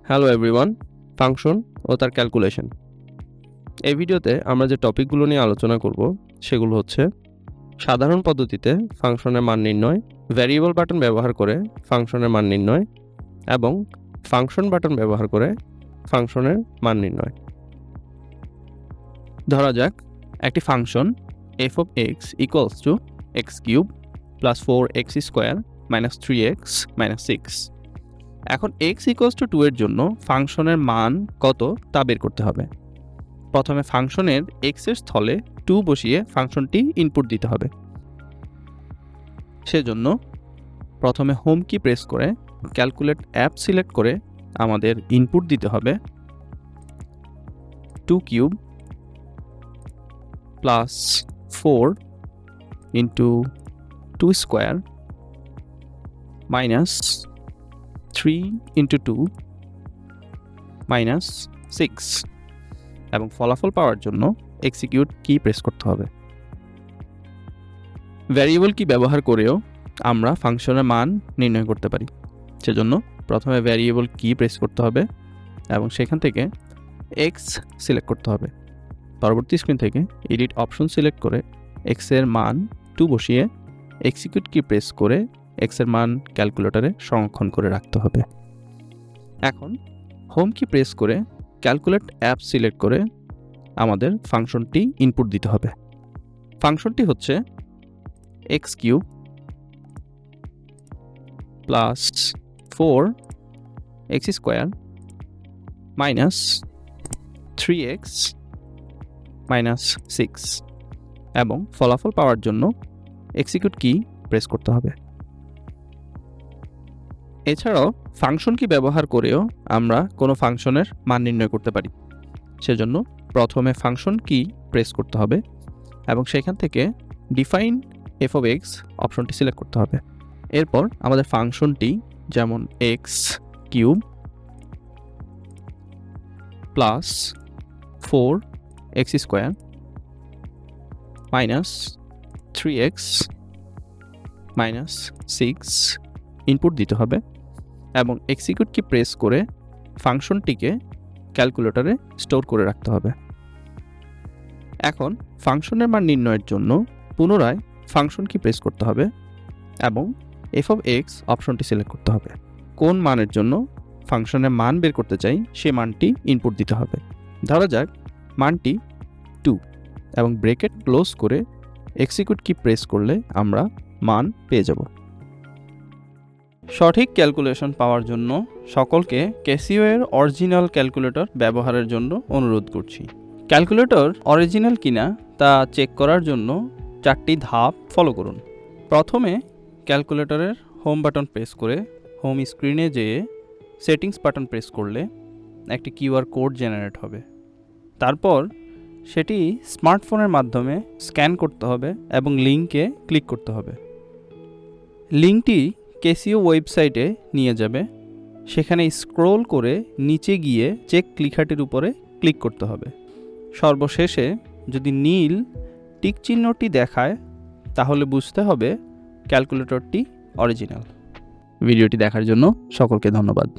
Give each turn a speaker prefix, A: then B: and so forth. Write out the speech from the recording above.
A: Hello everyone, function ও তার calculation. এই ভিডিওতে আমরা যে টপিকগুলো নিয়ে আলোচনা করব সেগুলো হচ্ছে সাধারণ পদ্ধতিতে ফাংশনের মান নির্ণয়, ভ্যারিয়েবল বাটন ব্যবহার করে ফাংশনের মান নির্ণয় এবং ফাংশন বাটন ব্যবহার করে ফাংশনের মান নির্ণয়। ধরা যাক একটি function f of x equals to x cube plus 4x square minus 3x minus 6। এখন x equals to 2 এর জন্য ফাংশনের মান কত তা বের করতে হবে। প্রথমে ফাংশনের x এর স্থলে 2 বসিয়ে ফাংশনটি ইনপুট দিতে হবে। সেজন্য প্রথমে হোম কি প্রেস করে ক্যালকুলেট অ্যাপ সিলেক্ট করে আমাদের ইনপুট দিতে হবে 2 cube plus 4 into 2 square minus 3 into 2 minus 6 এবং ফলাফল পাওয়ার জন্য এক্সিকিউট কি প্রেস করতে হবে। ভ্যারিয়েবল কি ব্যবহার করেও আমরা ফাংশনের মান নির্ণয় করতে পারি। সেজন্য প্রথমে ভ্যারিয়েবল কি প্রেস করতে হবে এবং সেখান থেকে এক্স সিলেক্ট করতে হবে। পরবর্তী স্ক্রিন থেকে এডিট অপশন সিলেক্ট করে এক্স এর মান 2 বসিয়ে এক্সিকিউট কি প্রেস করে এক্স এর মান ক্যালকুলেটরে সংরক্ষণ করে রাখতে হবে। এখন হোম কি প্রেস করে ক্যালকুলেট অ্যাপ সিলেক্ট করে আমাদের ফাংশনটি ইনপুট দিতে হবে। ফাংশনটি হচ্ছে x cube plus 4x square minus 3x minus 6 এবং ফলাফল পাওয়ার জন্য এক্সিকিউট কি প্রেস করতে হবে। এছাড়াও ফাংশন কি ব্যবহার করেও আমরা কোনো ফাংশনের মান নির্ণয় করতে পারি। সেজন্য প্রথমে ফাংশন কি প্রেস করতে হবে এবং সেখান থেকে ডিফাইন এফ অফ এক্স অপশনটি সিলেক্ট করতে হবে। এরপর আমাদের ফাংশনটি যেমন x cube plus 4x square minus 3x minus 6 input দিতে হবে এবং এক্সিকিউট কি প্রেস করে ফাংশনটিকে ক্যালকুলেটরে স্টোর করে রাখতে হবে। এখন ফাংশনের মান নির্ণয়ের জন্য পুনরায় ফাংশন কি প্রেস করতে হবে এবং এফ অফ এক্স অপশনটি সিলেক্ট করতে হবে। কোন মানের জন্য ফাংশনের মান বের করতে চাই সে মানটি ইনপুট দিতে হবে। ধরা যাক মানটি 2 এবং ব্রেকেট ক্লোজ করে এক্সিকিউট কি প্রেস করলে আমরা মান পেয়ে যাব। সঠিক ক্যালকুলেশন পাওয়ার জন্য সকলকে ক্যাসিও এর অরিজিনাল ক্যালকুলেটর ব্যবহারের জন্য অনুরোধ করছি। ক্যালকুলেটর অরিজিনাল কিনা তা চেক করার জন্য 4টি ধাপ ফলো করুন। প্রথমে ক্যালকুলেটরের হোম বাটন প্রেস করে হোম স্ক্রিনে যেয়ে সেটিংস বাটন প্রেস করলে একটি কিউআর কোড জেনারেট হবে। তারপর সেটি স্মার্টফোনের মাধ্যমে স্ক্যান করতে হবে এবং লিঙ্কে ক্লিক করতে হবে। লিঙ্কটি ক্যাসিও ওয়েবসাইটে নিয়ে যাবে। সেখানে স্ক্রোল করে নিচে গিয়ে চেক লেখাটির উপরে ক্লিক করতে হবে। সর্বশেষে যদি নীল টিক চিহ্নটি দেখায় তাহলে বুঝতে হবে ক্যালকুলেটরটি অরিজিনাল। ভিডিওটি দেখার জন্য সকলকে ধন্যবাদ।